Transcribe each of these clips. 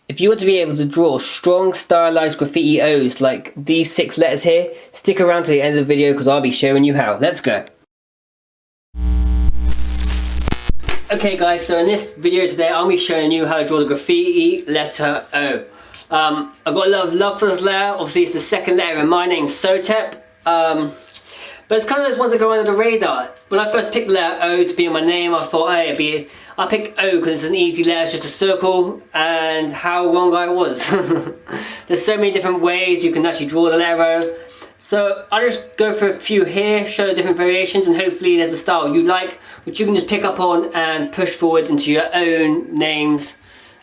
If you want to be able to draw strong stylized graffiti O's like these 6 letters here, stick around to the end of the video because I'll be showing you how. Let's go. Okay guys, so in this video today I'll be showing you how to draw the graffiti letter O. I've got a lot of love for this letter. Obviously it's the second letter in my name, Sotep. But it's kind of those ones that go under the radar. When I first picked the letter O to be in my name, I thought, hey, I'll pick O because it's an easy letter, it's just a circle, and how wrong I was. There's so many different ways you can actually draw the letter O. So I'll just go for a few here, show the different variations, and hopefully there's a style you like, which you can just pick up on and push forward into your own names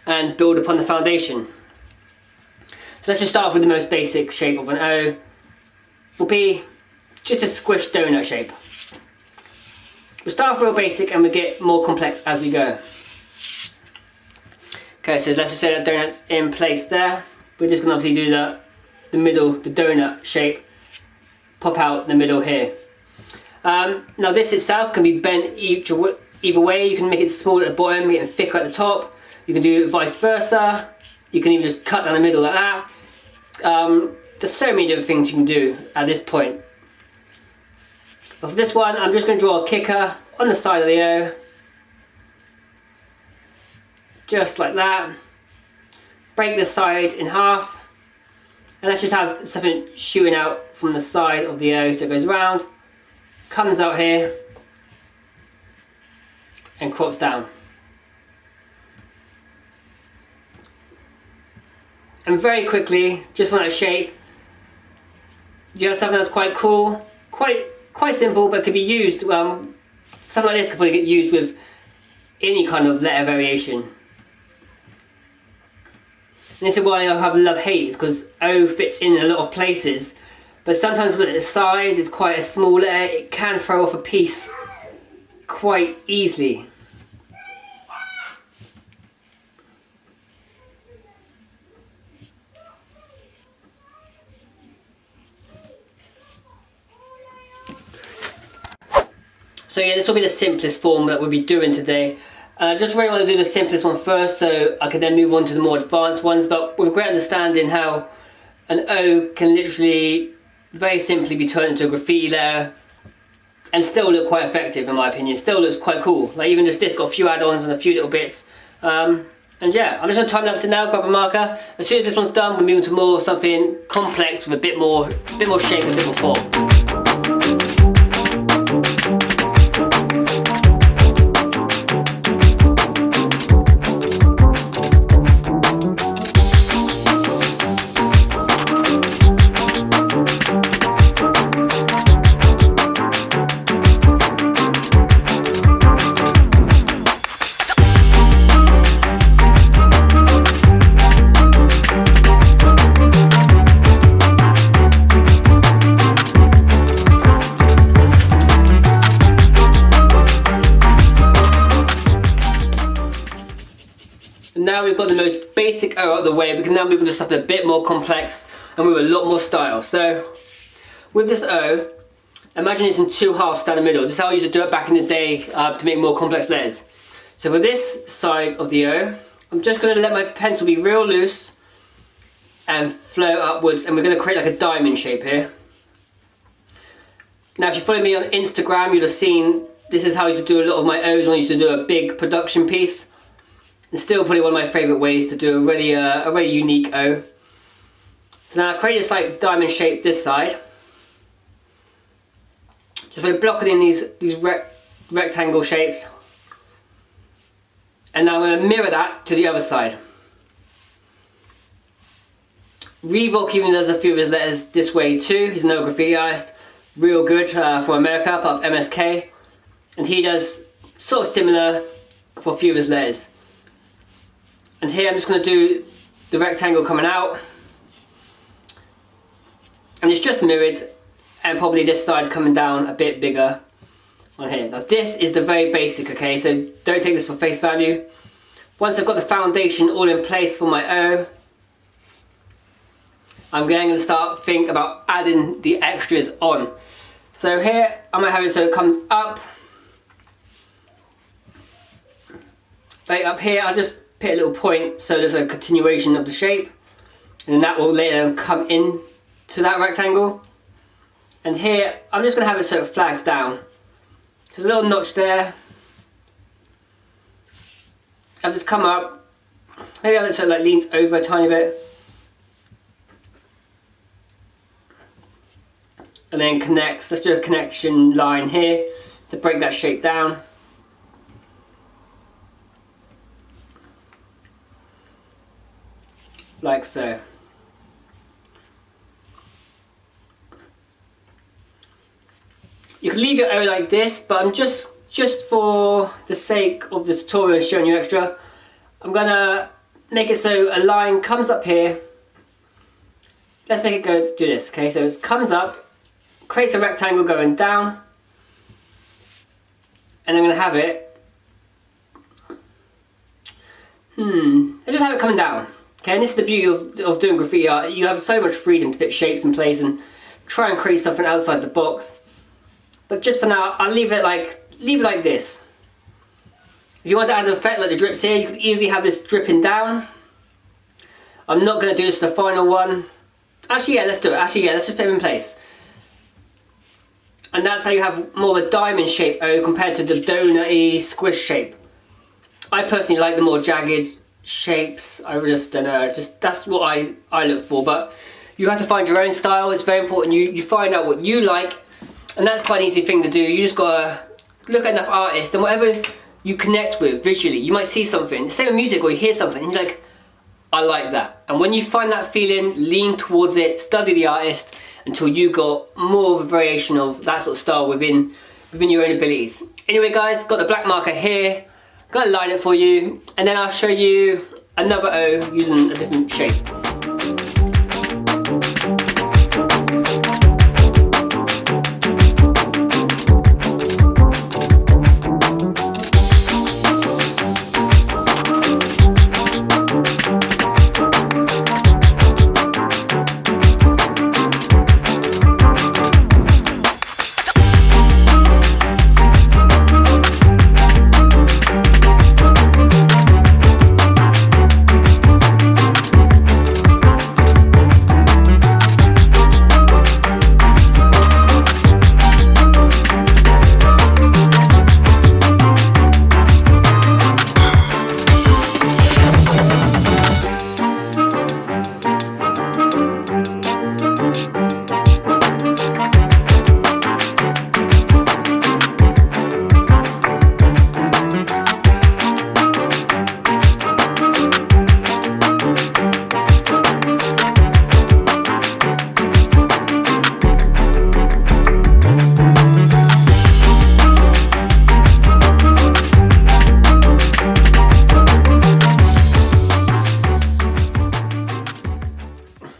and build upon the foundation. So let's just start off with the most basic shape of an O. Will be just a squished donut shape. We'll start off real basic and we'll get more complex as we go. Okay, so let's just say that donut's in place there. We're just going to obviously do the middle, the donut shape, pop out the middle here. Now this itself can be bent either way. You can make it small at the bottom, make it thicker at the top. You can do it vice versa. You can even just cut down the middle like that. There's so many different things you can do at this point. But for this one, I'm just going to draw a kicker on the side of the O. Just like that. Break the side in half. And let's just have something shooting out from the side of the O. So it goes around, comes out here, and crops down. And very quickly, just on that shape, you have something that's quite cool, quite simple, but could be used, something like this could probably get used with any kind of letter variation. And this is why I have love-hate, because O fits in a lot of places, but sometimes with its size, it's quite a small letter, it can throw off a piece quite easily. So yeah, this will be the simplest form that we'll be doing today. Just really want to do the simplest one first so I can then move on to the more advanced ones, but with a great understanding how an O can literally very simply be turned into a graffiti letter and still look quite effective in my opinion. Still looks quite cool. Like even just this got a few add-ons and a few little bits. And yeah, I'm just going to time lapse it now, grab a marker. As soon as this one's done, we'll move to more something complex with a bit more shape and a bit more form. Now we've got the most basic O out of the way, we can now move on to something a bit more complex and with a lot more style. So with this O, imagine it's in 2 halves down the middle. This is how I used to do it back in the day to make more complex letters. So for this side of the O, I'm just going to let my pencil be real loose and flow upwards, and we're going to create like a diamond shape here. Now if you follow me on Instagram, you'll have seen this is how I used to do a lot of my O's when I used to do a big production piece. It's still probably one of my favourite ways to do a really unique O. So now I create this like diamond shape this side. Just by blocking in these rectangle shapes. And now I'm going to mirror that to the other side. Reebok even does a few of his letters this way too. He's no graffiti artist. Real good from America, part of MSK. And he does sort of similar for a few of his letters. And here I'm just going to do the rectangle coming out, and it's just mirrored, and probably this side coming down a bit bigger on here. Now this is the very basic, okay, so don't take this for face value. Once I've got the foundation all in place for my O, I'm going to start think about adding the extras on. So here I might have it so it comes up. Right up here, I'll just put a little point so there's a continuation of the shape, and then that will later come in to that rectangle. And here I'm just going to have it so it flags down. So there's a little notch there. I've just come up, maybe have it so it like leans over a tiny bit, and then connects. Let's do a connection line here to break that shape down. Like so. You can leave your O like this, but I'm just for the sake of the tutorial showing you extra, I'm gonna make it so a line comes up here. Let's make it go do this, okay? So it comes up, creates a rectangle going down, and I'm gonna have it. Let's just have it coming down. Okay, and this is the beauty of doing graffiti art. You have so much freedom to put shapes in place and try and create something outside the box. But just for now, I'll leave it like this. If you want to add an effect like the drips here, you can easily have this dripping down. I'm not going to do this to the final one. Actually, yeah, let's do it. Actually, yeah, let's just put it in place. And that's how you have more of a diamond shape O compared to the donut-y squish shape. I personally like the more jagged shapes. I just don't know, that's what I look for. But you have to find your own style. It's very important you find out what you like, and that's quite an easy thing to do. You just gotta look at enough artists, and whatever you connect with visually, you might see something. Same with music, or you hear something and you're like, I like that. And when you find that feeling, lean towards it, study the artist until you got more of a variation of that sort of style within your own abilities. Anyway guys, got the black marker here. Gonna line it for you, and then I'll show you another O using a different shape.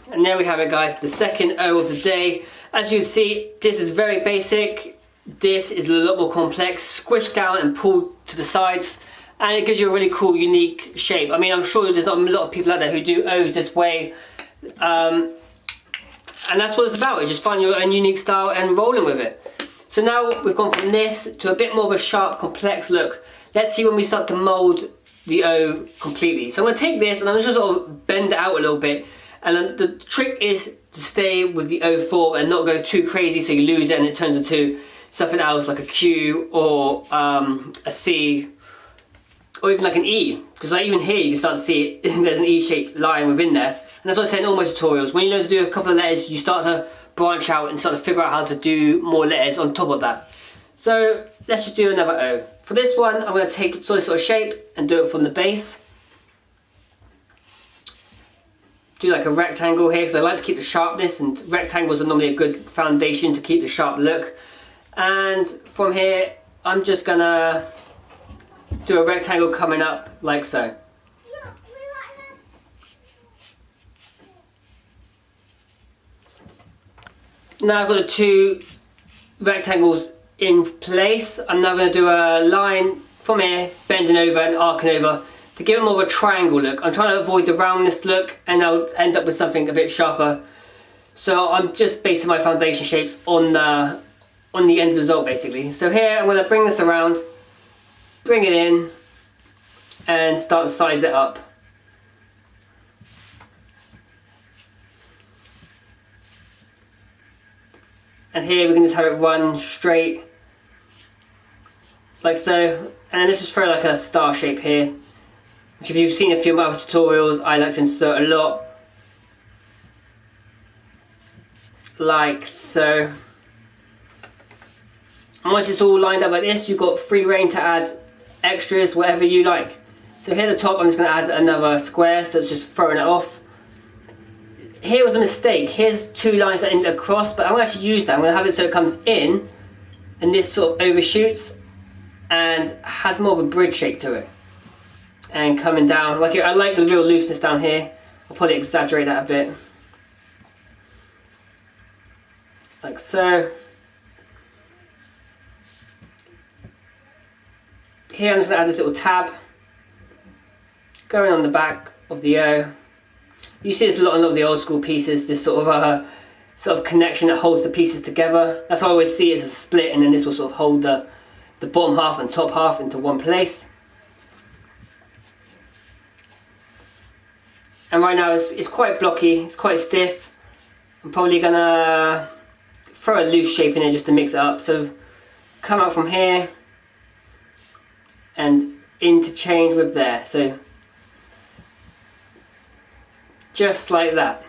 And there we have it guys, the second O of the day. As you can see, this is very basic. This is a lot more complex, squished down and pulled to the sides, and it gives you a really cool, unique shape. I mean, I'm sure there's not a lot of people out there who do O's this way. And that's what it's about, is just finding your own unique style and rolling with it. So now we've gone from this to a bit more of a sharp, complex look. Let's see when we start to mold the O completely. So I'm gonna take this and I'm just sort of bend it out a little bit. And the trick is to stay with the O form and not go too crazy so you lose it and it turns into something else like a Q or a C or even like an E. Because like even here you can start to see it, there's an E-shaped line within there. And that's what I say in all my tutorials. When you learn to do a couple of letters, you start to branch out and start to figure out how to do more letters on top of that. So let's just do another O. For this one, I'm going to take sort of shape and do it from the base. Do like a rectangle here because I like to keep the sharpness, and rectangles are normally a good foundation to keep the sharp look. And from here I'm just gonna do a rectangle coming up like so. Now I've got the two rectangles in place. I'm now going to do a line from here, bending over and arcing over to give it more of a triangle look. I'm trying to avoid the roundness look and I'll end up with something a bit sharper. So I'm just basing my foundation shapes on the end result basically. So here I'm going to bring this around, bring it in, and start to size it up. And here we can just have it run straight, like so. And then let's just throw like a star shape here, which if you've seen a few of my other tutorials, I like to insert a lot. Like so. And once it's all lined up like this, you've got free reign to add extras, whatever you like. So here at the top, I'm just going to add another square, so it's just throwing it off. Here was a mistake. Here's two lines that end across, but I'm going to actually use that. I'm going to have it so it comes in, and this sort of overshoots, and has more of a bridge shape to it. And coming down, like I like the real looseness down here. I'll probably exaggerate that a bit. Like so. Here I'm just going to add this little tab going on the back of the O. You see this a lot in a lot of the old school pieces, this sort of connection that holds the pieces together. That's how I always see it as a split, and then this will sort of hold the bottom half and top half into one place. And right now it's quite blocky, it's quite stiff. I'm probably gonna throw a loose shape in there just to mix it up. So come out from here and interchange with there. So just like that.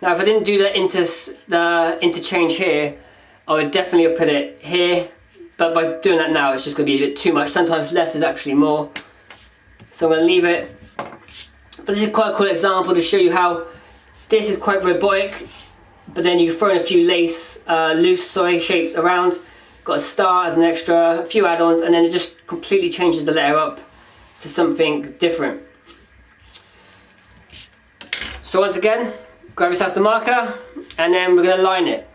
Now if I didn't do the interchange here, I would definitely have put it here, but by doing that now it's just going to be a bit too much. Sometimes less is actually more. So I'm going to leave it. But this is quite a cool example to show you how this is quite robotic, but then you can throw in a few loose shapes around. Got a star as an extra, a few add-ons, and then it just completely changes the letter up to something different. So once again, grab yourself the marker, and then we're going to line it.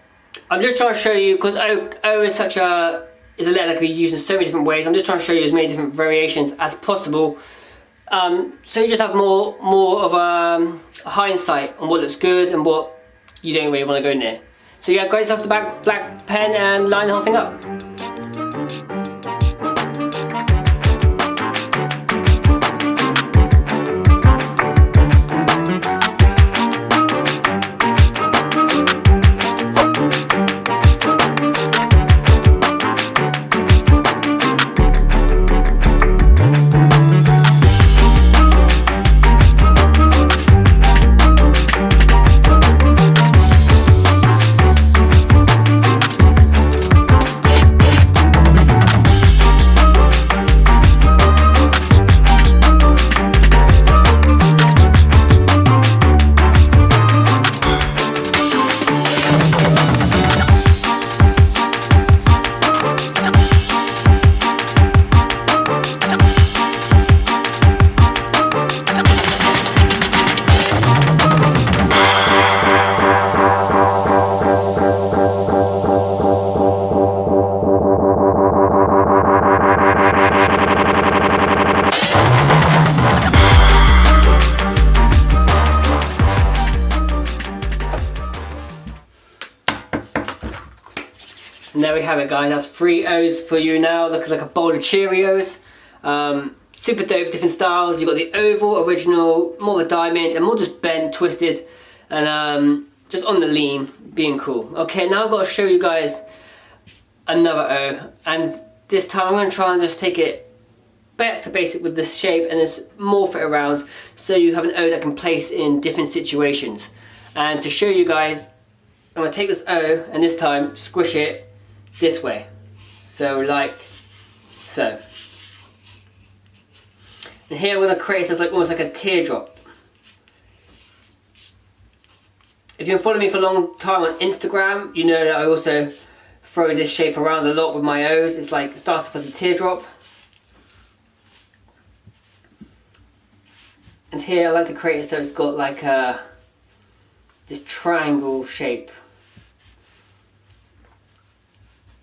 I'm just trying to show you, because O is such a letter that can be used in so many different ways. I'm just trying to show you as many different variations as possible, so you just have more of a hindsight on what looks good and what you don't really want to go near. So yeah, grab yourself the black pen and line the whole thing up. And there we have it, guys. That's 3 O's for you now. Looks like a bowl of Cheerios. Super dope, different styles. You've got the oval, original, more of a diamond, and more just bent, twisted, and just on the lean, being cool. Okay, now I've got to show you guys another O, and this time I'm going to try and just take it back to basic with this shape and just morph it around so you have an O that can place in different situations. And to show you guys, I'm going to take this O and this time squish it this way, so like so. And here I'm going to create this like almost like a teardrop. If you've been following me for a long time on Instagram, you know that I also throw this shape around a lot with my O's. It's like, it starts off as a teardrop. And here I like to create it so it's got like this triangle shape.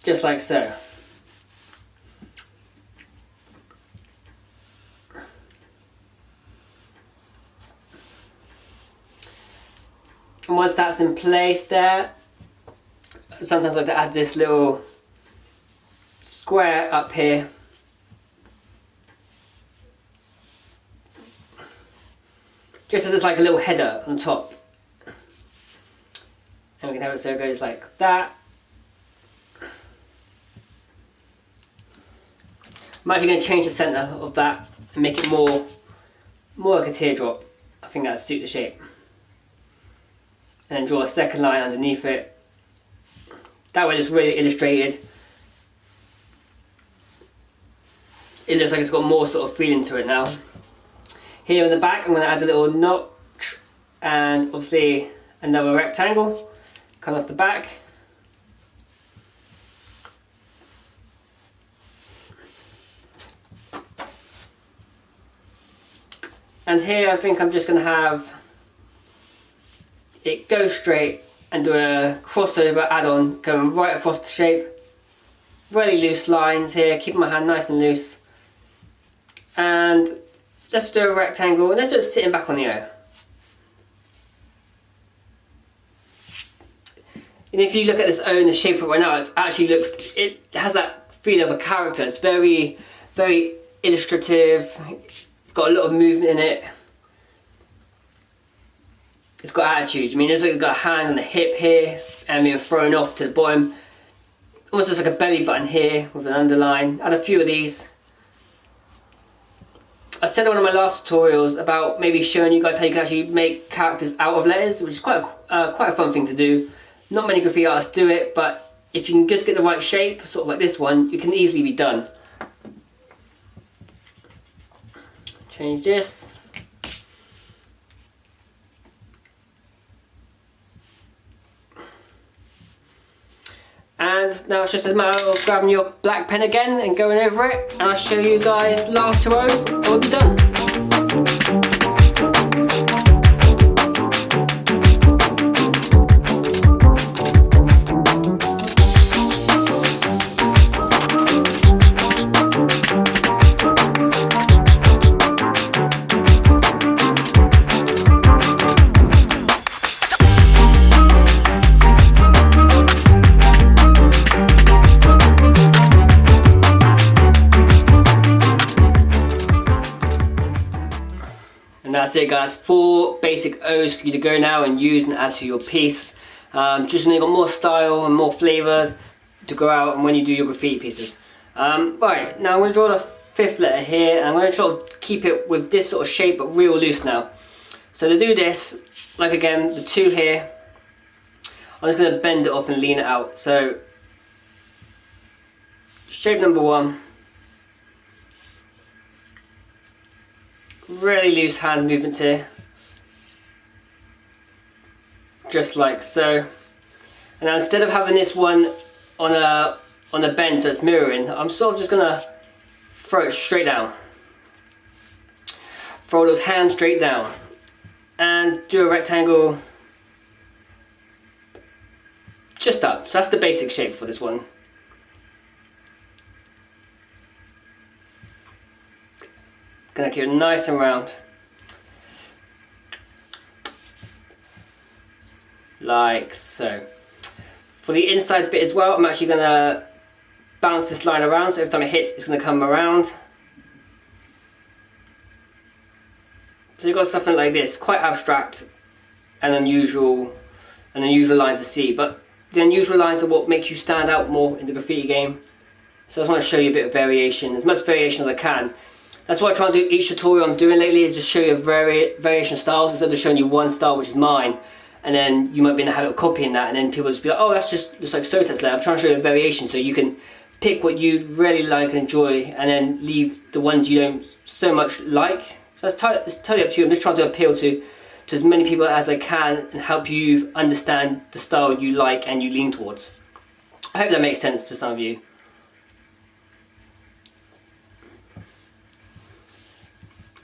Just like so. And once that's in place there, sometimes I like to add this little square up here. Just as it's like a little header on top. And we can have it so it goes like that. I'm actually going to change the centre of that and make it more like a teardrop. I think that'd suit the shape. And then draw a second line underneath it. That way it's really illustrated. It looks like it's got more sort of feeling to it now. Here in the back I'm going to add a little notch and obviously another rectangle coming off the back. And here I think I'm just going to have it go straight and do a crossover add-on going right across the shape. Really loose lines here, keeping my hand nice and loose. And let's do a rectangle and let's do it sitting back on the O. And if you look at this O and the shape of it right now, it actually looks, it has that feel of a character. It's very, very illustrative. It's got a lot of movement in it. It's got attitude. I mean, it's got a hand on the hip here and being thrown off to the bottom. Almost looks like a belly button here with an underline. Add a few of these. I said in one of my last tutorials about maybe showing you guys how you can actually make characters out of letters, which is quite a fun thing to do. Not many graffiti artists do it, but if you can just get the right shape, sort of like this one, it can easily be done. Change this. And now it's just a matter of grabbing your black pen again and going over it, and I'll show you guys last 2 rows and we'll be done. That's it guys, 4 basic O's for you to go now and use and add to your piece. Just so you got more style and more flavour to go out and when you do your graffiti pieces. Right, now I'm going to draw the 5th letter here and I'm going to try to keep it with this sort of shape but real loose now. So to do this, like again, the 2 here, I'm just going to bend it off and lean it out. So shape number 1. Really loose hand movements here, just like so. And now instead of having this one on a bend so it's mirroring, I'm sort of just gonna throw it straight down. Throw those hands straight down and do a rectangle just up. So that's the basic shape for this one. Gonna keep it nice and round. Like so. For the inside bit as well, I'm actually gonna bounce this line around so every time it hits, it's gonna come around. So you've got something like this, quite abstract and unusual line to see, but the unusual lines are what make you stand out more in the graffiti game. So I just want to show you a bit of variation, as much variation as I can. That's what I try to do each tutorial I'm doing lately, is just show you variation styles instead of showing you one style which is mine, and then you might be in the habit of copying that and then people just be like, oh that's just like Sotep's layer. I'm trying to show you a variation so you can pick what you really like and enjoy and then leave the ones you don't so much like. So it's totally up to you. I'm just trying to appeal to as many people as I can and help you understand the style you like and you lean towards. I hope that makes sense to some of you.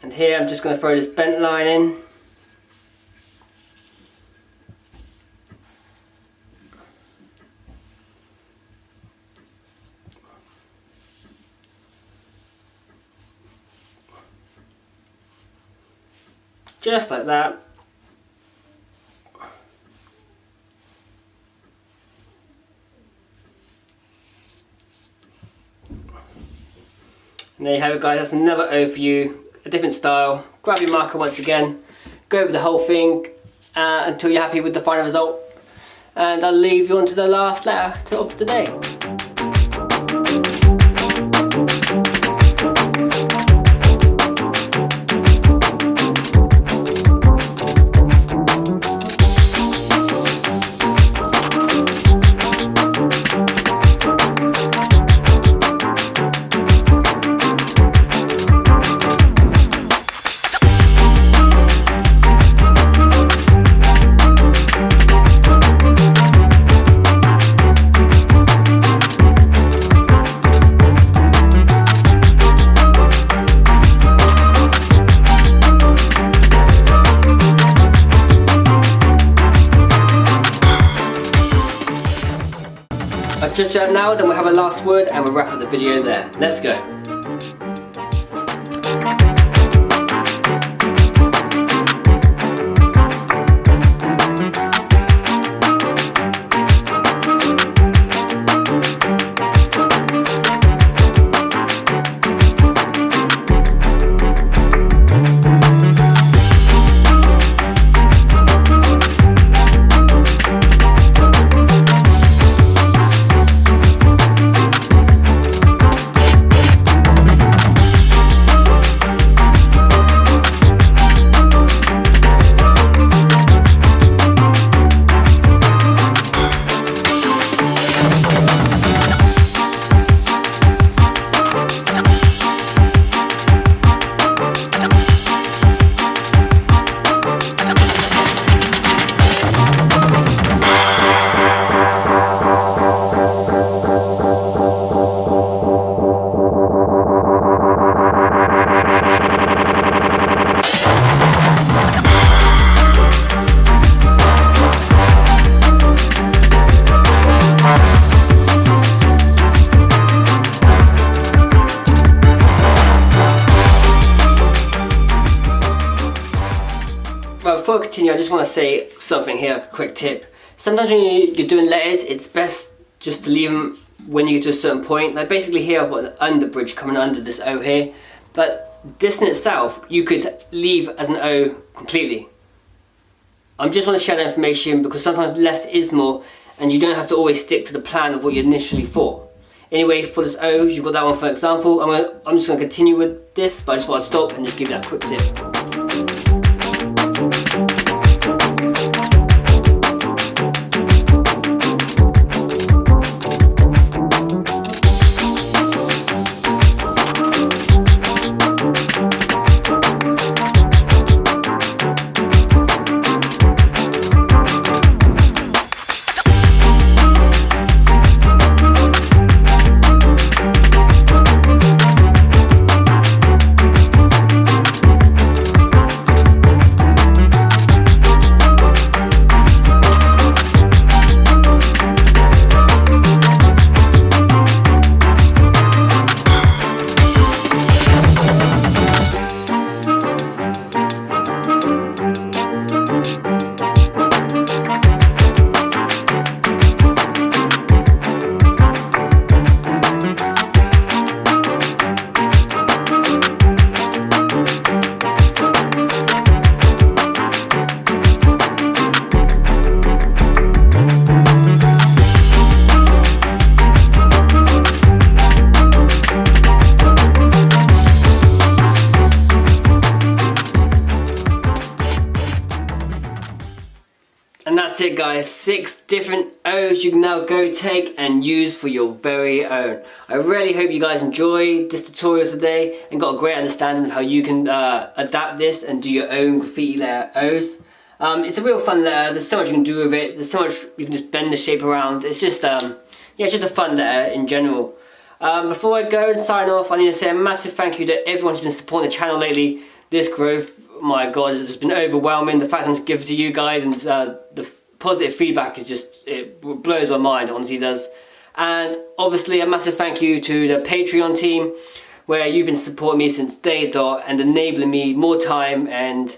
And here I'm just going to throw this bent line in. Just like that. And there you have it, guys. That's another O for you. A different style. Grab your marker once again. Go over the whole thing until you're happy with the final result. And I'll leave you on to the last letter of the day. I've just done now, then we'll have a last word and we'll wrap up the video there. Let's go. Well, before I continue, I just want to say something here, a quick tip. Sometimes when you're doing letters, it's best just to leave them when you get to a certain point. Like basically here I've got an underbridge coming under this O here, but this in itself you could leave as an O completely. I just want to share that information because sometimes less is more and you don't have to always stick to the plan of what you initially thought. Anyway, for this O, you've got that one for example. I'm just going to continue with this, but I just thought I'd stop and just give you that quick tip. And that's it, guys. 6 different O's you can now go take and use for your very own. I really hope you guys enjoyed this tutorial today and got a great understanding of how you can adapt this and do your own graffiti letter O's. It's a real fun letter. There's so much you can do with it. There's so much you can just bend the shape around. It's just yeah, it's just a fun letter in general. Before I go and sign off, I need to say a massive thank you to everyone who's been supporting the channel lately. This growth, my god, it's just been overwhelming. The fact I'm giving to you guys and the positive feedback is just, it blows my mind, it honestly does. And obviously a massive thank you to the Patreon team, where you've been supporting me since day dot and enabling me more time and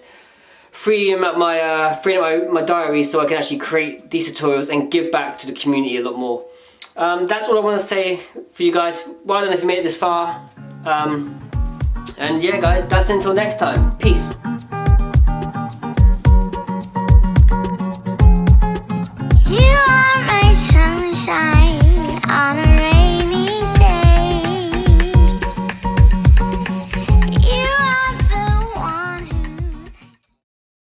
freeing up my diary so I can actually create these tutorials and give back to the community a lot more. That's all I want to say for you guys. Well done if you made it this far. And yeah guys, that's until next time. Peace.